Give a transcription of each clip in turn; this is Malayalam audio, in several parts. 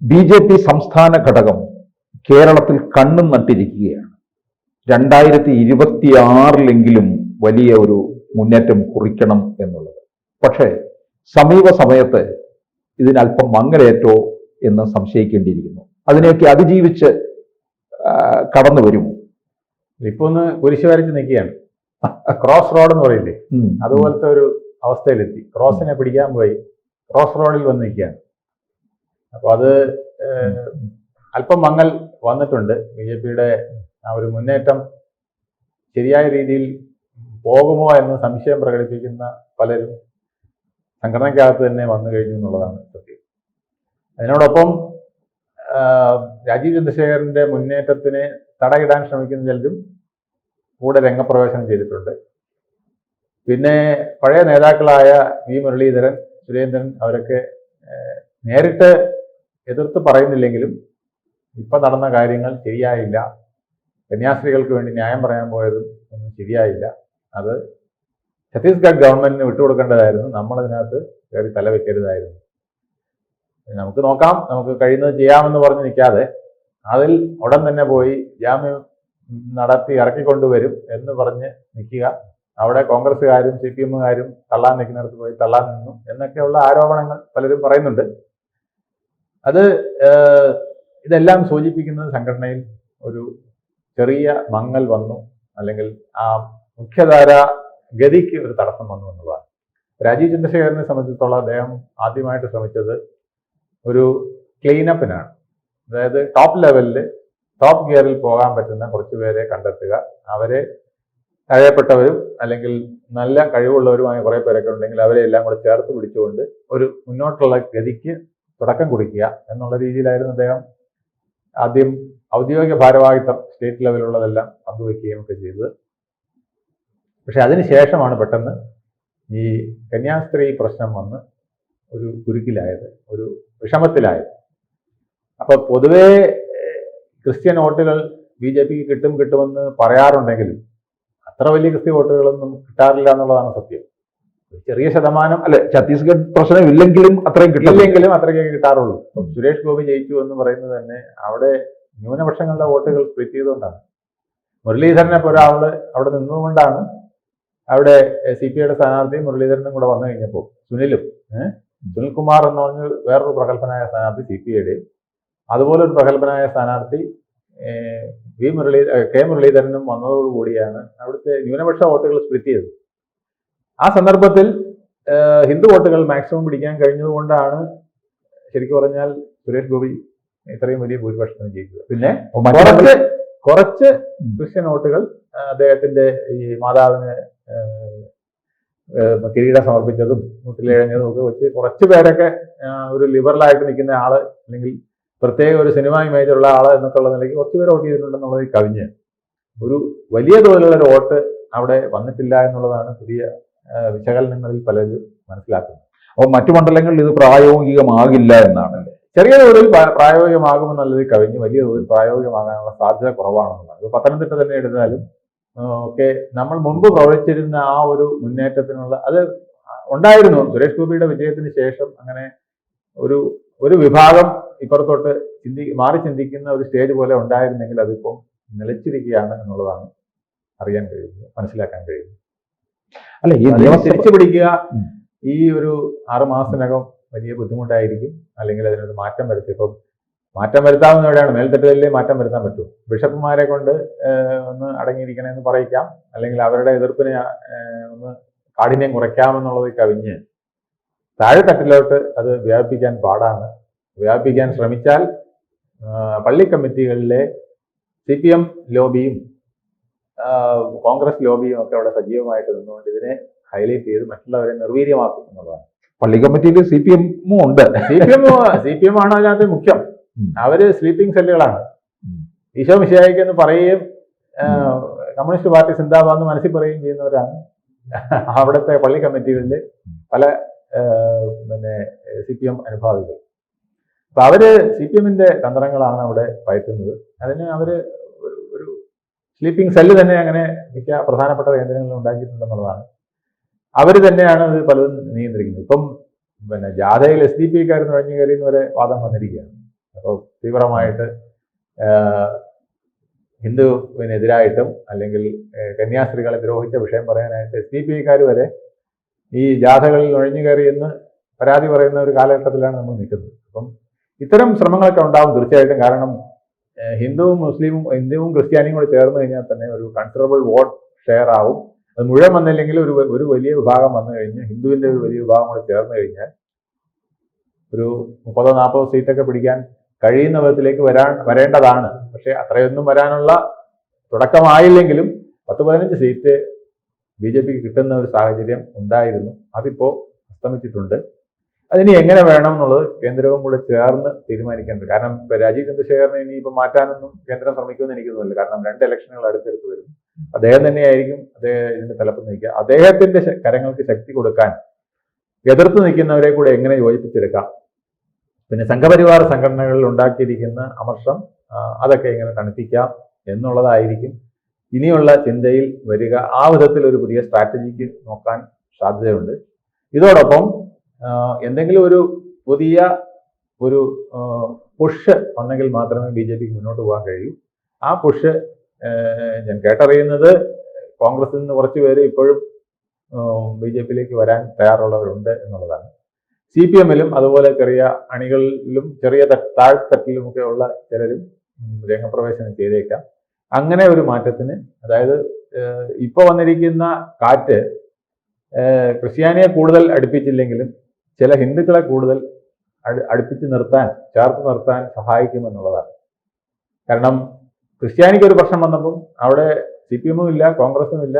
BJP സംസ്ഥാന ഘടകം കേരളത്തിൽ കണ്ണും നട്ടിരിക്കുകയാണ്. 2026 വലിയ ഒരു മുന്നേറ്റം കുറിക്കണം എന്നുള്ളത്. പക്ഷേ സമീപ സമയത്ത് ഇതിനല്പം മങ്ങലേറ്റോ എന്ന് സംശയിക്കേണ്ടിയിരിക്കുന്നു. അതിനെയൊക്കെ അതിജീവിച്ച് കടന്നു വരുമോ? ഇപ്പൊ ഒന്ന് കുരിശ് വരച്ച് നിൽക്കുകയാണ്. ക്രോസ് റോഡ് എന്ന് പറയില്ലേ, അതുപോലത്തെ ഒരു അവസ്ഥയിലെത്തി. ക്രോസിനെ പിടിക്കാൻ പോയി ക്രോസ് റോഡിൽ വന്ന് നിൽക്കുകയാണ്. അപ്പോൾ അത് അല്പം മങ്ങൽ വന്നിട്ടുണ്ട്. BJPയുടെ ആ ഒരു മുന്നേറ്റം ശരിയായ രീതിയിൽ പോകുമോ എന്ന് സംശയം പ്രകടിപ്പിക്കുന്ന പലരും സംഘടനയ്ക്കകത്ത് തന്നെ വന്നു കഴിഞ്ഞു എന്നുള്ളതാണ് സത്യം. അതിനോടൊപ്പം രാജീവ് ചന്ദ്രശേഖരന്റെ മുന്നേറ്റത്തിന് തടയിടാൻ ശ്രമിക്കുന്ന ചിലരും കൂടെ രംഗപ്രവേശനം ചെയ്തിട്ടുണ്ട്. പിന്നെ പഴയ നേതാക്കളായ V മുരളീധരൻ, സുരേന്ദ്രൻ അവരൊക്കെ നേരിട്ട് എതിർത്ത് പറയുന്നില്ലെങ്കിലും ഇപ്പം നടന്ന കാര്യങ്ങൾ ശരിയായില്ല, കന്യാസ്ത്രീകൾക്ക് വേണ്ടി ന്യായം പറയാൻ പോയതും ഒന്നും ശരിയായില്ല, അത് ഛത്തീസ്ഗഡ് ഗവൺമെന്റിന് വിട്ടുകൊടുക്കേണ്ടതായിരുന്നു, നമ്മളതിനകത്ത് കയറി തലവെക്കരുതായിരുന്നു, നമുക്ക് നോക്കാം, നമുക്ക് കഴിയുന്നത് ചെയ്യാമെന്ന് പറഞ്ഞ് നിൽക്കാതെ അതിൽ ഉടൻ തന്നെ പോയി ജാമ്യം നടത്തി ഇറക്കിക്കൊണ്ടുവരും എന്ന് പറഞ്ഞ് നിൽക്കുക. അവിടെ കോൺഗ്രസ്സുകാരും CPMകാരും തള്ളാൻ നിൽക്കുന്നിടത്ത് പോയി തള്ളാൻ നിന്നു എന്നൊക്കെയുള്ള ആരോപണങ്ങൾ പലരും പറയുന്നുണ്ട്. അത് ഇതെല്ലാം സൂചിപ്പിക്കുന്നത് സംഘടനയിൽ ഒരു ചെറിയ മങ്ങൽ വന്നു, അല്ലെങ്കിൽ ആ മുഖ്യധാര ഗതിക്ക് ഒരു തടസ്സം വന്നു എന്നുള്ളതാണ്. രാജീവ് ചന്ദ്രശേഖരനെ സംബന്ധിച്ചിടത്തോളം അദ്ദേഹം ആദ്യമായിട്ട് ശ്രമിച്ചത് ഒരു ക്ലീനപ്പിനാണ്. അതായത് ടോപ്പ് ലെവലിൽ ടോപ്പ് ഗിയറിൽ പോകാൻ പറ്റുന്ന കുറച്ച് പേരെ കണ്ടെത്തുക, അവരെ കഴിയപ്പെട്ടവരും അല്ലെങ്കിൽ നല്ല കഴിവുള്ളവരുമായ കുറേ പേരൊക്കെ ഉണ്ടെങ്കിൽ അവരെ എല്ലാം കൂടെ ചേർത്ത് പിടിച്ചുകൊണ്ട് ഒരു മുന്നോട്ടുള്ള ഗതിക്ക് തുടക്കം കുറിക്കുക എന്നുള്ള രീതിയിലായിരുന്നു അദ്ദേഹം ആദ്യം ഔദ്യോഗിക ഭാരവാഹിത്വം സ്റ്റേറ്റ് ലെവലുള്ളതെല്ലാം പങ്കുവയ്ക്കുകയും ഒക്കെ ചെയ്തത്. പക്ഷെ അതിനുശേഷമാണ് പെട്ടെന്ന് ഈ കന്യാസ്ത്രീ പ്രശ്നം വന്ന് ഒരു കുരുക്കിലായത്, ഒരു വിഷമത്തിലായത്. അപ്പൊ പൊതുവേ ക്രിസ്ത്യൻ വോട്ടുകൾ BJPക്ക് കിട്ടുമെന്ന് പറയാറുണ്ടെങ്കിലും അത്ര വലിയ ക്രിസ്ത്യൻ വോട്ടുകളൊന്നും കിട്ടാറില്ല എന്നുള്ളതാണ് സത്യം. ചെറിയ ശതമാനം, അല്ലെ, ഛത്തീസ്ഗഡ് പ്രശ്നം ഇല്ലെങ്കിലും അത്രയും കിട്ടില്ലെങ്കിലും അത്രയ്ക്കേ കിട്ടാറുള്ളൂ. സുരേഷ് ഗോപി ജയിച്ചു എന്ന് പറയുന്നത് തന്നെ അവിടെ ന്യൂനപക്ഷങ്ങളുടെ വോട്ടുകൾ സ്പ്ലിറ്റ് ചെയ്തുകൊണ്ടാണ്. മുരളീധരനെ പോലെ ഒരാള് അവിടെ നിന്നുകൊണ്ടാണ് അവിടെ CPIയുടെ സ്ഥാനാർത്ഥി മുരളീധരനും കൂടെ വന്നു കഴിഞ്ഞപ്പോൾ സുനിൽകുമാർ എന്ന് പറഞ്ഞ വേറൊരു പ്രഗത്ഭനായ സ്ഥാനാർത്ഥി CPIയുടെ, അതുപോലെ ഒരു പ്രഗത്ഭനായ സ്ഥാനാർത്ഥി K മുരളീധരനും വന്നതോടുകൂടിയാണ് അവിടുത്തെ ന്യൂനപക്ഷ വോട്ടുകൾ സ്പ്ലിറ്റ് ചെയ്തത്. ആ സന്ദർഭത്തിൽ ഹിന്ദു വോട്ടുകൾ മാക്സിമം പിടിക്കാൻ കഴിഞ്ഞതുകൊണ്ടാണ് ശരിക്കും പറഞ്ഞാൽ സുരേഷ് ഗോപി ഇത്രയും വലിയ ഭൂരിപക്ഷത്തിന് ജയിച്ചത്. പിന്നെ കുറച്ച് ക്രിസ്ത്യൻ വോട്ടുകൾ അദ്ദേഹത്തിന്റെ ഈ മാതാവിന് കിരീടം സമർപ്പിച്ചതും മുട്ടിലിഴഞ്ഞതും ഒക്കെ വെച്ച് കുറച്ച് പേരൊക്കെ ഒരു ലിബറലായിട്ട് നിൽക്കുന്ന ആള്, അല്ലെങ്കിൽ പ്രത്യേക ഒരു സിനിമ ഇമേജ് ഉള്ള ആള് എന്നൊക്കെ ഉള്ള നിലയ്ക്ക് കുറച്ച് പേര് വോട്ട് ചെയ്തിട്ടുണ്ടെന്നുള്ളത് കവിഞ്ഞ് ഒരു വലിയ തോതിലുള്ള ഒരു വോട്ട് അവിടെ വന്നിട്ടില്ല എന്നുള്ളതാണ് പുതിയ വിശകലനങ്ങളിൽ പലരും മനസ്സിലാക്കുന്നത്. അപ്പോൾ മറ്റു മണ്ഡലങ്ങളിൽ ഇത് പ്രായോഗികമാകില്ല എന്നാണ്. ചെറിയ തോതിൽ പ്രായോഗികമാകുമെന്നുള്ളത് കവിഞ്ഞ് വലിയ തോതിൽ പ്രായോഗികമാകാനുള്ള സാധ്യത കുറവാണെന്നുള്ളത്. പത്തനംതിട്ട തന്നെ എടുത്താലും ഒക്കെ നമ്മൾ മുമ്പ് പ്രവചിച്ചിരുന്ന ആ ഒരു മുന്നേറ്റത്തിനുള്ള അത് ഉണ്ടായിരുന്നു. സുരേഷ് ഗോപിയുടെ വിജയത്തിന് ശേഷം അങ്ങനെ ഒരു വിഭാഗം ഇപ്പുറത്തോട്ട് മാറി ചിന്തിക്കുന്ന ഒരു സ്റ്റേജ് പോലെ ഉണ്ടായിരുന്നെങ്കിൽ അതിപ്പം നിലച്ചിരിക്കുകയാണ് എന്നുള്ളതാണ് അറിയാൻ കഴിയുന്നത്, മനസ്സിലാക്കാൻ കഴിയുന്നത്. അല്ല, ഈ തിരിച്ചു പിടിക്കുക ഈ ഒരു 6 മാസത്തിനകം വലിയ ബുദ്ധിമുട്ടായിരിക്കും. അല്ലെങ്കിൽ അതിനൊരു മാറ്റം വരുത്തി, ഇപ്പം മാറ്റം വരുത്താവുന്ന എവിടെയാണ്, മേൽത്തട്ടുകളിലേ മാറ്റം വരുത്താൻ പറ്റും. ബിഷപ്പുമാരെ കൊണ്ട് ഒന്ന് അടങ്ങിയിരിക്കണമെന്ന് പറയിക്കാം, അല്ലെങ്കിൽ അവരുടെ എതിർപ്പിനെ ഒന്ന് കാഠിന്യം കുറയ്ക്കാമെന്നുള്ളത് കവിഞ്ഞ് താഴെത്തട്ടിലോട്ട് അത് വ്യാപിപ്പിക്കാൻ പാടാണ്. വ്യാപിപ്പിക്കാൻ ശ്രമിച്ചാൽ പള്ളി കമ്മിറ്റികളിലെ CPM ലോബിയും കോൺഗ്രസ് ലോബിയും ഒക്കെ അവിടെ സജീവമായിട്ട് നിന്നുകൊണ്ട് ഇതിനെ ഹൈലൈറ്റ് ചെയ്ത് മറ്റുള്ളവരെ നിർവീര്യമാക്കും എന്നുള്ളതാണ്. പള്ളി കമ്മിറ്റിയിൽ CPM ഉണ്ട്. CPM ആണ് അതിനകത്ത് മുഖ്യം. അവര് സ്ലീപ്പിംഗ് സെല്ലുകളാണ്. ഈശോ മിശിഹായിക്ക് എന്ന് പറയുകയും കമ്മ്യൂണിസ്റ്റ് പാർട്ടി സിന്ദാബാദ് എന്ന് മനസ്സിൽ പറയുകയും ചെയ്യുന്നവരാണ് അവിടുത്തെ പള്ളി കമ്മിറ്റികളിൽ പല CPM അനുഭാവികൾ. അപ്പൊ അവര് CPMന്റെ തന്ത്രങ്ങളാണ് അവിടെ പയറ്റുന്നത്. അതിന് അവര് ഒരു സ്ലീപ്പിംഗ് സെല്ല് തന്നെ അങ്ങനെ മിക്ക പ്രധാനപ്പെട്ട കേന്ദ്രങ്ങളിൽ ഉണ്ടാക്കിയിട്ടുണ്ടെന്നുള്ളതാണ്. അവർ തന്നെയാണ് അത് പലതും നിയന്ത്രിക്കുന്നത്. ഇപ്പം ജാഥയിൽ SDP ക്കാർ നുഴഞ്ഞു കയറി എന്ന് വരെ വാദം വന്നിരിക്കുകയാണ്. തീവ്രമായിട്ട് ഹിന്ദുവിനെതിരായിട്ടും അല്ലെങ്കിൽ കന്യാസ്ത്രീകളെ ദ്രോഹിച്ച വിഷയം പറയാനായിട്ട് SDPIക്കാർ വരെ ഈ ജാഥകളിൽ നുഴഞ്ഞു കയറിയെന്ന് പരാതി പറയുന്ന ഒരു കാലഘട്ടത്തിലാണ് നമ്മൾ നിൽക്കുന്നത്. അപ്പം ഇത്തരം ശ്രമങ്ങളൊക്കെ ഉണ്ടാവും തീർച്ചയായിട്ടും. കാരണം ഹിന്ദുവും മുസ്ലിമും ഹിന്ദുവും ക്രിസ്ത്യാനിയും കൂടെ ചേർന്ന് കഴിഞ്ഞാൽ തന്നെ ഒരു കൺസിഡറബിൾ വോട്ട് ഷെയർ ആവും. അത് മുഴുവൻ വന്നില്ലെങ്കിൽ ഒരു വലിയ വിഭാഗം വന്നു കഴിഞ്ഞ് ഹിന്ദുവിൻ്റെ ഒരു വലിയ വിഭാഗം കൂടെ ചേർന്ന് കഴിഞ്ഞാൽ ഒരു 30-40 സീറ്റൊക്കെ പിടിക്കാൻ കഴിയുന്ന വിധത്തിലേക്ക് വരേണ്ടതാണ്. പക്ഷെ അത്രയൊന്നും വരാനുള്ള തുടക്കമായില്ലെങ്കിലും 10-15 സീറ്റ് BJPക്ക് കിട്ടുന്ന ഒരു സാഹചര്യം ഉണ്ടായിരുന്നു. അതിപ്പോൾ അസ്തമിച്ചിട്ടുണ്ട്. അതിനി എങ്ങനെ വേണം എന്നുള്ളത് കേന്ദ്രവും കൂടെ ചേർന്ന് തീരുമാനിക്കേണ്ടത്. കാരണം രാജീവ് ചന്ദ്രശേഖരനെ ഇനിയിപ്പോൾ മാറ്റാനൊന്നും കേന്ദ്രം ശ്രമിക്കുമെന്ന് എനിക്ക് തോന്നുന്നില്ല. കാരണം 2 ഇലക്ഷനുകൾ അടുത്തെടുത്ത് വരുന്നു. അദ്ദേഹം തന്നെയായിരിക്കും ഇതിന്റെ തലപ്പ് നയിക്കുക. അദ്ദേഹത്തിന്റെ കരങ്ങൾക്ക് ശക്തി കൊടുക്കാൻ എതിർത്ത് നിൽക്കുന്നവരെ കൂടെ എങ്ങനെ യോജിപ്പിച്ചെടുക്കാം, പിന്നെ സംഘപരിവാർ സംഘടനകളിൽ ഉണ്ടാക്കിയിരിക്കുന്ന അമർഷം അതൊക്കെ എങ്ങനെ തണുപ്പിക്കാം എന്നുള്ളതായിരിക്കും ഇനിയുള്ള ചിന്തയിൽ വരിക. ആ വിധത്തിൽ ഒരു പുതിയ സ്ട്രാറ്റജിക്ക് നോക്കാൻ സാധ്യതയുണ്ട്. ഇതോടൊപ്പം എന്തെങ്കിലും ഒരു പുതിയ ഒരു പുഷ് ഉണ്ടെങ്കിൽ മാത്രമേ BJPക്ക് മുന്നോട്ട് പോകാൻ കഴിയൂ. ആ പുഷ് ഞാൻ കേട്ടറിയുന്നത് കോൺഗ്രസിൽ നിന്ന് കുറച്ച് പേര് ഇപ്പോഴും BJPയിലേക്ക് വരാൻ തയ്യാറുള്ളവരുണ്ട് എന്നുള്ളതാണ്. CPMലും അതുപോലെ ചെറിയ അണികളിലും ചെറിയ താഴ്ത്തട്ടിലുമൊക്കെ ഉള്ള ചിലരും രംഗപ്രവേശനം ചെയ്തേക്കാം. അങ്ങനെ ഒരു മാറ്റത്തിന്, അതായത് ഇപ്പോൾ വന്നിരിക്കുന്ന കാറ്റ് ക്രിസ്ത്യാനിയെ കൂടുതൽ അടുപ്പിച്ചില്ലെങ്കിലും ചില ഹിന്ദുക്കളെ കൂടുതൽ അടുപ്പിച്ച് ചേർത്ത് നിർത്താൻ സഹായിക്കുമെന്നുള്ളതാണ്. കാരണം ക്രിസ്ത്യാനിക്ക് ഒരു പ്രശ്നം വന്നപ്പം അവിടെ CPMും ഇല്ല, കോൺഗ്രസും ഇല്ല,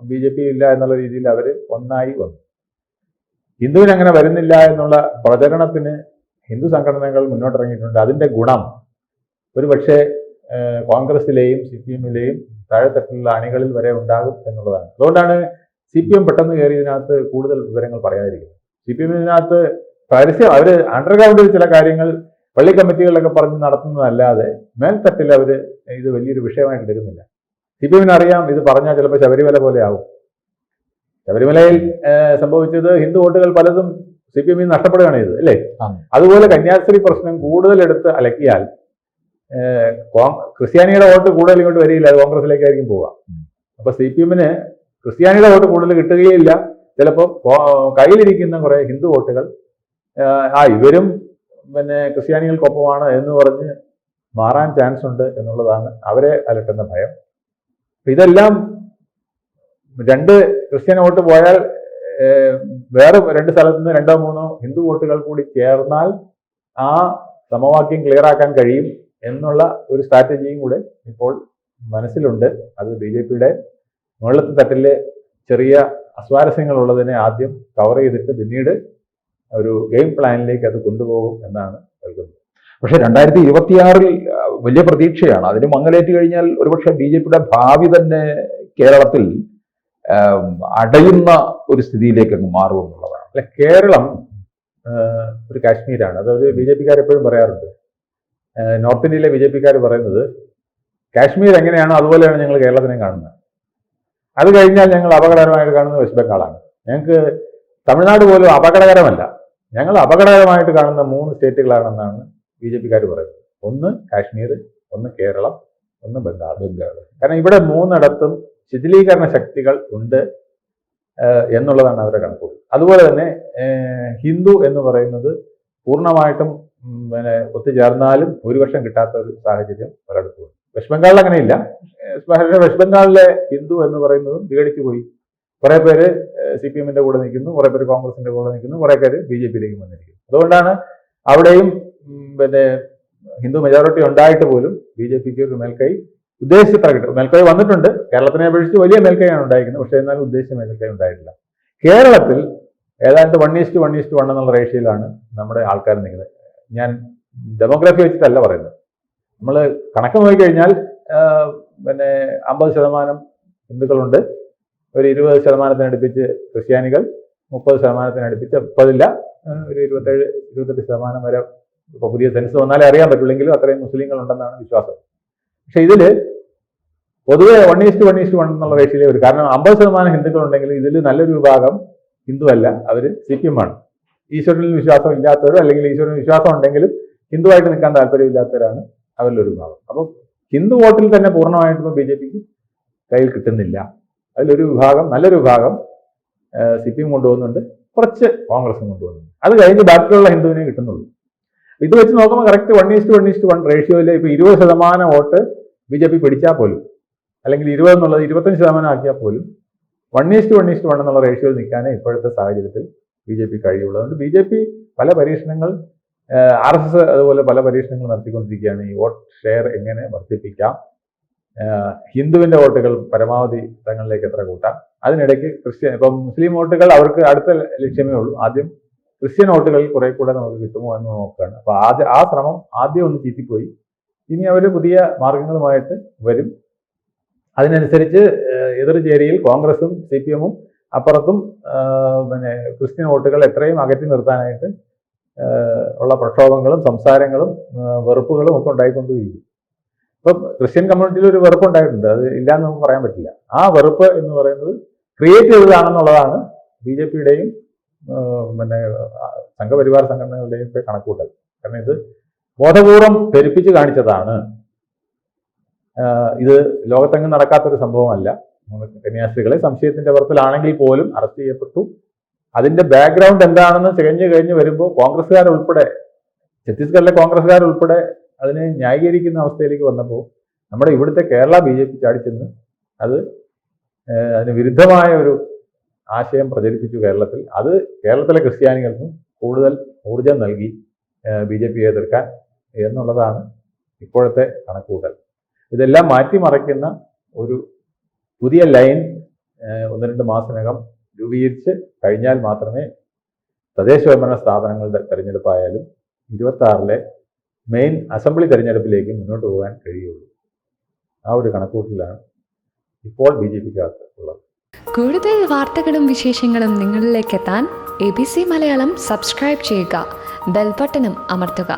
BJPയും ഇല്ല എന്നുള്ള രീതിയിൽ അവർ ഒന്നായി വന്നു. ഹിന്ദുവിന് അങ്ങനെ വരുന്നില്ല എന്നുള്ള പ്രചരണത്തിന് ഹിന്ദു സംഘടനകൾ മുന്നോട്ടിറങ്ങിയിട്ടുണ്ട്. അതിൻ്റെ ഗുണം ഒരുപക്ഷെ കോൺഗ്രസിലെയും CPMിലെയും താഴെത്തട്ടിലുള്ള അണികളിൽ വരെ ഉണ്ടാകും എന്നുള്ളതാണ്. അതുകൊണ്ടാണ് CPM പെട്ടെന്ന് കയറി ഇതിനകത്ത് കൂടുതൽ വിവരങ്ങൾ പറയാതിരിക്കുന്നത്. CPMിനകത്ത് അവർ അണ്ടർഗ്രൗണ്ടിൽ ചില കാര്യങ്ങൾ പള്ളി കമ്മിറ്റികളിലൊക്കെ പറഞ്ഞ് നടത്തുന്നതല്ലാതെ മേൽത്തട്ടിൽ അവർ ഇത് വലിയൊരു വിഷയമായിട്ട് തരുന്നില്ല. CPMന് അറിയാം ഇത് പറഞ്ഞാൽ ചിലപ്പോൾ ശബരിമല പോലെ ആവും. ശബരിമലയിൽ സംഭവിച്ചത് ഹിന്ദു വോട്ടുകൾ പലതും CPMന് നഷ്ടപ്പെടുകയാണ് ചെയ്തത്, അല്ലേ? അതുപോലെ കന്യാസ്ത്രീ പ്രശ്നം കൂടുതൽ എടുത്ത് അലക്കിയാൽ ക്രിസ്ത്യാനിയുടെ വോട്ട് കൂടുതൽ ഇങ്ങോട്ട് വരികയില്ല, അത് കോൺഗ്രസിലേക്കായിരിക്കും പോവുക. അപ്പൊ CPMന് ക്രിസ്ത്യാനിയുടെ വോട്ട് കൂടുതൽ കിട്ടുകയില്ല. ചിലപ്പോൾ കയ്യിലിരിക്കുന്ന കുറെ ഹിന്ദു വോട്ടുകൾ ഇവരും പിന്നെ ക്രിസ്ത്യാനികൾക്കൊപ്പമാണ് എന്ന് പറഞ്ഞ് മാറാൻ ചാൻസ് ഉണ്ട് എന്നുള്ളതാണ് അവരെ അലട്ടുന്ന ഭയം. ഇതെല്ലാം 2 ക്രിസ്ത്യൻ വോട്ട് പോയാൽ വേറെ 2 സ്ഥലത്ത് നിന്ന് 2-3 ഹിന്ദു വോട്ടുകൾ കൂടി ചേർന്നാൽ ആ സമവാക്യം ക്ലിയർ ആക്കാൻ കഴിയും എന്നുള്ള ഒരു സ്ട്രാറ്റജിയും കൂടെ ഇപ്പോൾ മനസ്സിലുണ്ട്. അത് BJPയുടെ മുകളിലത്തെ തട്ടിലെ ചെറിയ അസ്വാരസ്യങ്ങൾ ഉള്ളതിനെ ആദ്യം കവർ ചെയ്തിട്ട് പിന്നീട് ഒരു ഗെയിം പ്ലാനിലേക്ക് അത് കൊണ്ടുപോകും എന്നാണ് കേൾക്കുന്നത്. പക്ഷെ 2026 വലിയ പ്രതീക്ഷയാണ്. അതിന് മങ്ങലേറ്റ് കഴിഞ്ഞാൽ ഒരുപക്ഷെ BJPയുടെ ഭാവി തന്നെ കേരളത്തിൽ അടയുന്ന ഒരു സ്ഥിതിയിലേക്ക് അങ്ങ് മാറുമെന്നുള്ളതാണ്. അല്ല, കേരളം ഒരു കാശ്മീരാണ്. അതൊരു BJPക്കാർ എപ്പോഴും പറയാറുണ്ട്. നോർത്ത് ഇന്ത്യയിലെ BJPക്കാർ പറയുന്നത് കാശ്മീർ എങ്ങനെയാണോ അതുപോലെയാണ് ഞങ്ങൾ കേരളത്തിനെ കാണുന്നത്. അത് കഴിഞ്ഞാൽ ഞങ്ങൾ അപകടകരമായിട്ട് കാണുന്നത് വെസ്റ്റ് ബംഗാളാണ്. ഞങ്ങൾക്ക് തമിഴ്നാട് പോലും അപകടകരമല്ല, ഞങ്ങൾ അപകടകരമായിട്ട് കാണുന്ന 3 സ്റ്റേറ്റുകളാണെന്നാണ് BJPക്കാർ പറയുന്നത്. ഒന്ന് കാശ്മീർ, ഒന്ന് കേരളം, ഒന്ന് ബംഗാൾ. കാരണം ഇവിടെ 3ഇടത്തും ശിഥിലീകരണ ശക്തികൾ ഉണ്ട് എന്നുള്ളതാണ് അവരുടെ കണക്കുകൾ. അതുപോലെ തന്നെ ഹിന്ദു എന്ന് പറയുന്നത് പൂർണ്ണമായിട്ടും ഒത്തുചേർന്നാലും ഭൂരിപക്ഷം കിട്ടാത്ത ഒരു സാഹചര്യം പലയിടത്തും. വെസ്റ്റ് ബംഗാളിൽ അങ്ങനെയില്ല. വെസ്റ്റ് ബംഗാളിലെ ഹിന്ദു എന്ന് പറയുന്നതും വിഘടിച്ചു പോയി. കുറെ പേര് CPMന്റെ കൂടെ നിൽക്കുന്നു, കുറെ പേര് കോൺഗ്രസിന്റെ കൂടെ നിൽക്കുന്നു, കുറെ പേര് BJPയിലേക്ക് വന്നിരിക്കുന്നു. അതുകൊണ്ടാണ് അവിടെയും ഹിന്ദു മെജോറിറ്റി ഉണ്ടായിട്ട് പോലും BJPക്ക് ഒരു മേൽക്കൈ ഉദ്ദേശിച്ച മേൽക്കൈ വന്നിട്ടുണ്ട്. കേരളത്തിനെ അപേക്ഷിച്ച് വലിയ മേൽക്കൈയാണ് ഉണ്ടായിരിക്കുന്നത്. പക്ഷേ എന്നാലും ഉദ്ദേശിച്ച മേൽക്കൈ ഉണ്ടായിട്ടില്ല. കേരളത്തിൽ ഏതാണ്ട് 1:1:1 എന്നുള്ള റേഷ്യയിലാണ് നമ്മുടെ ആൾക്കാർ നിൽക്കുന്നത്. ഞാൻ ഡെമോഗ്രാഫി വെച്ചിട്ടല്ല പറയുന്നത്. നമ്മൾ കണക്ക് നോക്കിക്കഴിഞ്ഞാൽ 50% ഹിന്ദുക്കളുണ്ട്, ഒരു 20% അടുപ്പിച്ച് ക്രിസ്ത്യാനികൾ, 30% അടുപ്പിച്ച് 30 ഒരു 27-28% വരെ ഇപ്പോൾ പുതിയ സെൻസ് വന്നാലേ അറിയാൻ പറ്റുള്ളെങ്കിലും അത്രയും മുസ്ലിങ്ങൾ ഉണ്ടെന്നാണ് വിശ്വാസം. പക്ഷെ ഇതിൽ പൊതുവെ 1:1:1 എന്നുള്ള റേഷ്യയിലേ വരും. കാരണം 50% ഹിന്ദുക്കളുണ്ടെങ്കിൽ ഇതിൽ നല്ലൊരു വിഭാഗം ഹിന്ദു അല്ല, അവർ CPM ആണ്. ഈശ്വരനിൽ വിശ്വാസം ഇല്ലാത്തവരോ അല്ലെങ്കിൽ ഈശ്വരന് വിശ്വാസം ഉണ്ടെങ്കിലും ഹിന്ദുവായിട്ട് നിൽക്കാൻ താല്പര്യമില്ലാത്തവരാണ് അവരിലൊരു ഭാഗം. അപ്പോൾ ഹിന്ദു വോട്ടിൽ തന്നെ പൂർണ്ണമായിട്ടും ഇപ്പോൾ BJP ക്ക് കയ്യിൽ കിട്ടുന്നില്ല. അതിലൊരു വിഭാഗം, നല്ലൊരു വിഭാഗം CPM കൊണ്ടുപോകുന്നുണ്ട്, കുറച്ച് കോൺഗ്രസും കൊണ്ടുപോകുന്നുണ്ട്. അത് കഴിഞ്ഞ് ബാക്കിയുള്ള ഹിന്ദുവിനെ കിട്ടുന്നുള്ളൂ. ഇത് വെച്ച് നോക്കുമ്പോൾ കറക്റ്റ് 1:1:1 റേഷ്യോയിൽ ഇപ്പോൾ 20% വോട്ട് BJP പിടിച്ചാൽ പോലും, അല്ലെങ്കിൽ 20 എന്നുള്ളത് 25% ആക്കിയാൽ പോലും 1:1:1 എന്നുള്ള റേഷ്യോയിൽ നിൽക്കാനേ ഇപ്പോഴത്തെ സാഹചര്യത്തിൽ BJP കഴിയുള്ളൂ. അതുകൊണ്ട് BJP പല പരീക്ഷണങ്ങൾ, RSS അതുപോലെ പല പരീക്ഷണങ്ങൾ നടത്തിക്കൊണ്ടിരിക്കുകയാണ്. ഈ വോട്ട് ഷെയർ എങ്ങനെ വർദ്ധിപ്പിക്കാം, ഹിന്ദുവിന്റെ വോട്ടുകൾ പരമാവധി തങ്ങളിലേക്ക് എത്ര കൂട്ടാം. അതിനിടയ്ക്ക് ക്രിസ്ത്യൻ, ഇപ്പം മുസ്ലിം വോട്ടുകൾ അവർക്ക് അടുത്ത ലക്ഷ്യമേ ഉള്ളൂ. ആദ്യം ക്രിസ്ത്യൻ വോട്ടുകളിൽ കുറെ കൂടെ നമുക്ക് കിട്ടുമോ എന്ന് നോക്കുകയാണ്. അപ്പോൾ ആ ശ്രമം ആദ്യം ഒന്ന് ചീറ്റിപ്പോയി. ഇനി അവർ പുതിയ മാർഗങ്ങളുമായിട്ട് വരും. അതിനനുസരിച്ച് എതിർചേരിയിൽ കോൺഗ്രസും CPM-ഉം അപ്പുറത്തും പിന്നെ ക്രിസ്ത്യൻ വോട്ടുകൾ എത്രയും അകറ്റി നിർത്താനായിട്ട് ഉള്ള പ്രക്ഷോഭങ്ങളും സംസാരങ്ങളും വെറുപ്പുകളും ഒക്കെ ഉണ്ടായിക്കൊണ്ടിരിക്കും. ഇപ്പം ക്രിസ്ത്യൻ കമ്മ്യൂണിറ്റിയിൽ ഒരു വെറുപ്പ് ഉണ്ടായിട്ടുണ്ട്, അത് ഇല്ലാന്ന് നമുക്ക് പറയാൻ പറ്റില്ല. ആ വെറുപ്പ് എന്ന് പറയുന്നത് ക്രിയേറ്റ് ചെയ്തതാണെന്നുള്ളതാണ് BJP-യുടെയും പിന്നെ സംഘപരിവാർ സംഘടനകളുടെയും ഒക്കെ കണക്കൂട്ടൽ. കാരണം ഇത് ബോധപൂർവം പെരുപ്പിച്ച് കാണിച്ചതാണ്. ഇത് ലോകത്തെങ്ങും നടക്കാത്തൊരു സംഭവമല്ല. കന്യാസ്ത്രീകളെ സംശയത്തിന്റെ പുറത്തിലാണെങ്കിൽ പോലും അറസ്റ്റ് ചെയ്യപ്പെട്ടു. അതിന്റെ ബാക്ക്ഗ്രൗണ്ട് എന്താണെന്ന് കഴിഞ്ഞ് വരുമ്പോൾ കോൺഗ്രസ്സുകാരുൾപ്പെടെ, ഛത്തീസ്ഗഡിലെ കോൺഗ്രസ്സുകാരുൾപ്പെടെ അതിനെ ന്യായീകരിക്കുന്ന അവസ്ഥയിലേക്ക് വന്നപ്പോൾ നമ്മുടെ ഇവിടുത്തെ കേരള BJP ചാടിച്ചെന്ന് അതിന് വിരുദ്ധമായ ഒരു ആശയം പ്രചരിപ്പിച്ചു കേരളത്തിൽ. അത് കേരളത്തിലെ ക്രിസ്ത്യാനികൾക്കും കൂടുതൽ ഊർജം നൽകി BJP-യെ എതിർക്കാൻ എന്നുള്ളതാണ് ഇപ്പോഴത്തെ കണക്കുകൂട്ടൽ. ഇതെല്ലാം മാറ്റിമറിക്കുന്ന ഒരു പുതിയ ലൈൻ 1-2 മാസത്തിനകം രൂപീകരിച്ച് കഴിഞ്ഞാൽ മാത്രമേ തദ്ദേശഭരണ സ്ഥാപനങ്ങളുടെ തെരഞ്ഞെടുപ്പായാലും 26-ലെ മെയിൻ അസംബ്ലി തെരഞ്ഞെടുപ്പിലേക്ക് മുന്നോട്ട് പോകാൻ കഴിയുള്ളൂ. ആ ഒരു കണക്കുകൂട്ടലാണ് ഇപ്പോൾ BJP-ക്കകത്ത് ഉള്ളത്. കൂടുതൽ വാർത്തകളും വിശേഷങ്ങളും നിങ്ങളിലേക്ക് എത്താൻ ABC മലയാളം സബ്സ്ക്രൈബ് ചെയ്യുക, ബെൽ ബട്ടണും അമർത്തുക.